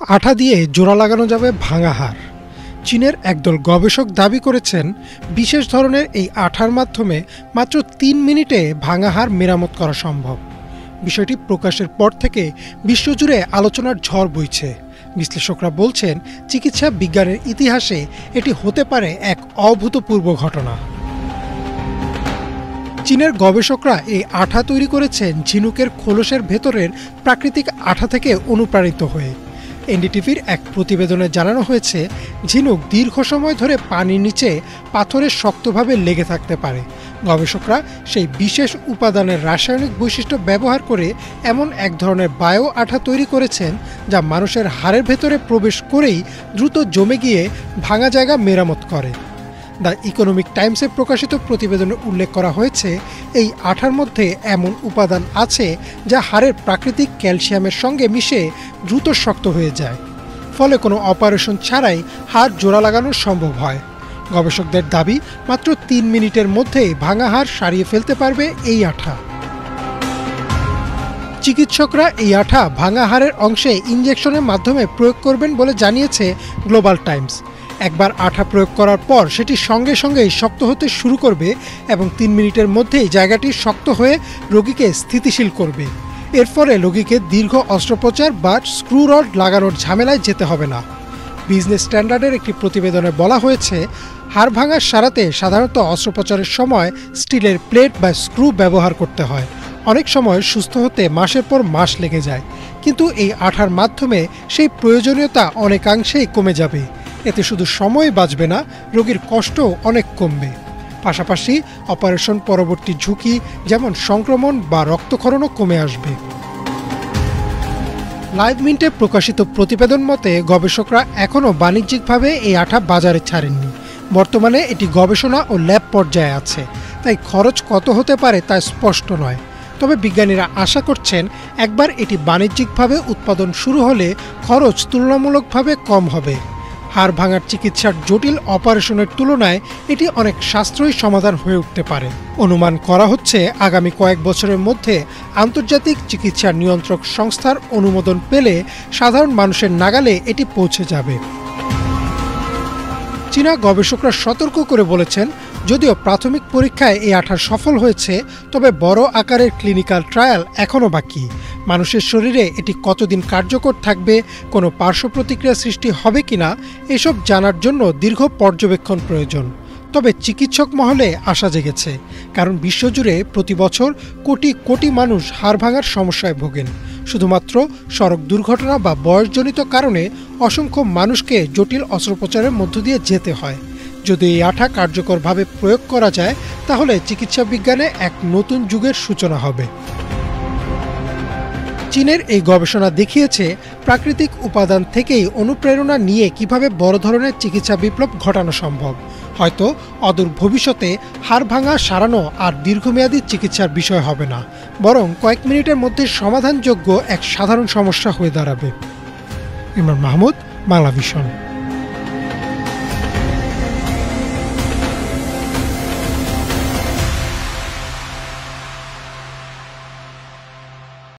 আঠা দিয়ে জোড়া লাগানো যাবে ভাঙা হাড়। চীনের একদল গবেষক দাবি করেছেন বিশেষ ধরনের এই আঠার মাধ্যমে মাত্র ৩ মিনিটে ভাঙা হাড় মেরামত করা সম্ভব। বিষয়টি প্রকাশের পর থেকে বিশ্বজুড়ে আলোচনার ঝড় বইছে। বিশ্লেষকরা বলছেন চিকিৎসা বিজ্ঞানের ইতিহাসে এটি হতে পারে এক অভূতপূর্ব ঘটনা। চীনের গবেষকরা এই আঠা তৈরি করেছেন ঝিনুকের খোলসের ভেতরের প্রাকৃতিক আঠা থেকে অনুপ্রাণিত হয়ে। এনডিটিভির এক প্রতিবেদনে জানানো হয়েছে ঝিনুক দীর্ঘ সময় ধরে পানির নিচে পাথরে শক্তভাবে লেগে থাকতে পারে। গবেষকরা সেই বিশেষ উপাদানের রাসায়নিক বৈশিষ্ট্য ব্যবহার করে এমন এক ধরনের বায়ো আঠা তৈরি করেছেন যা মানুষের হাড়ের ভেতরে প্রবেশ করেই দ্রুত জমে গিয়ে ভাঙা জায়গা মেরামত করে। দ্য ইকোনমিক টাইমসে প্রকাশিত প্রতিবেদনে উল্লেখ করা হয়েছে এই আঠার মধ্যে এমন উপাদান আছে যা হাড়ের প্রাকৃতিক ক্যালসিয়ামের সঙ্গে মিশে দ্রুত শক্ত হয়ে যায়, ফলে কোনো অপারেশন ছাড়াই হাড় জোড়া লাগানো সম্ভব হয়। গবেষকদের দাবি মাত্র ৩ মিনিটের মধ্যেই ভাঙা হাড় সারিয়ে ফেলতে পারবে এই আঠা। চিকিৎসকরা এই আঠা ভাঙা হাড়ের অংশে ইনজেকশনের মাধ্যমে প্রয়োগ করবেন বলে জানিয়েছে গ্লোবাল টাইমস। একবার আঠা প্রয়োগ করার পর সেটি সঙ্গে সঙ্গেই শক্ত হতে শুরু করবে এবং ৩ মিনিটের মধ্যেই জায়গাটি শক্ত হয়ে রোগীকে স্থিতিশীল করবে। এর ফলে রোগীকে দীর্ঘ অস্ত্রোপচার বা স্ক্রু রড লাগানোর ঝামেলায় যেতে হবে না। বিজনেস স্ট্যান্ডার্ডের একটি প্রতিবেদনে বলা হয়েছে হাড় ভাঙা সারাতে সাধারণত অস্ত্রোপচারের সময় স্টিলের প্লেট বা স্ক্রু ব্যবহার করতে হয়। অনেক সময় সুস্থ হতে মাসের পর মাস লেগে যায়, কিন্তু এই আঠার মাধ্যমে সেই প্রয়োজনীয়তা অনেকাংশেই কমে যাবে। এতে শুধু সময় বাঁচবে না, রোগীর কষ্টও অনেক কমবে। পাশাপাশি অপারেশন পরবর্তী ঝুঁকি যেমন সংক্রমণ বা রক্তক্ষরণও কমে আসবে। লাইভ মিন্টে প্রকাশিত প্রতিবেদন মতে গবেষকরা এখনও বাণিজ্যিকভাবে এই আঠা বাজারে ছাড়েননি। বর্তমানে এটি গবেষণা ও ল্যাব পর্যায়ে আছে, তাই খরচ কত হতে পারে তা স্পষ্ট নয়। তবে বিজ্ঞানীরা আশা করছেন একবার এটি বাণিজ্যিকভাবে উৎপাদন শুরু হলে খরচ তুলনামূলকভাবে কম হবে। হাড় ভাঙার চিকিৎসার জটিল অপারেশনের তুলনায় এটি অনেক সাশ্রয়ী সমাধান হয়ে উঠতে পারে। অনুমান করা হচ্ছে আগামী কয়েক বছরের মধ্যে আন্তর্জাতিক চিকিৎসা নিয়ন্ত্রক সংস্থার অনুমোদন পেলে সাধারণ মানুষের নাগালে এটি পৌঁছে যাবে। চীনা গবেষকরা সতর্ক করে বলেছেন যদিও প্রাথমিক পরীক্ষায় এই আঠা সফল হয়েছে, তবে বড় আকারের ক্লিনিক্যাল ট্রায়াল এখনও বাকি। মানুষের শরীরে এটি কতদিন কার্যকর থাকবে, কোনো পার্শ্ব প্রতিক্রিয়া সৃষ্টি হবে কিনা এসব জানার জন্য দীর্ঘ পর্যবেক্ষণ প্রয়োজন। তবে চিকিৎসক মহলে আশা জেগেছে, কারণ বিশ্বজুড়ে প্রতি বছর কোটি কোটি মানুষ হাড় ভাঙার সমস্যায় ভোগেন। শুধুমাত্র সড়ক দুর্ঘটনা বা বয়সজনিত কারণে অসংখ্য মানুষকে জটিল অস্ত্রোপচারের মধ্য দিয়ে যেতে হয়। যদি এই আঠা কার্যকরভাবে প্রয়োগ করা যায় তাহলে চিকিৎসা বিজ্ঞানে এক নতুন যুগের সূচনা হবে। চীনের এই গবেষণা দেখিয়েছে প্রাকৃতিক উপাদান থেকেই অনুপ্রেরণা নিয়ে কিভাবে বড় ধরনের চিকিৎসা বিপ্লব ঘটানো সম্ভব। হয়তো অদূর ভবিষ্যতে হাড় ভাঙা সারানো আর দীর্ঘমেয়াদী চিকিৎসার বিষয় হবে না, বরং কয়েক মিনিটের মধ্যে সমাধানযোগ্য এক সাধারণ সমস্যা হয়ে দাঁড়াবে। ইমরান মাহমুদ, বাংলা ভিশন।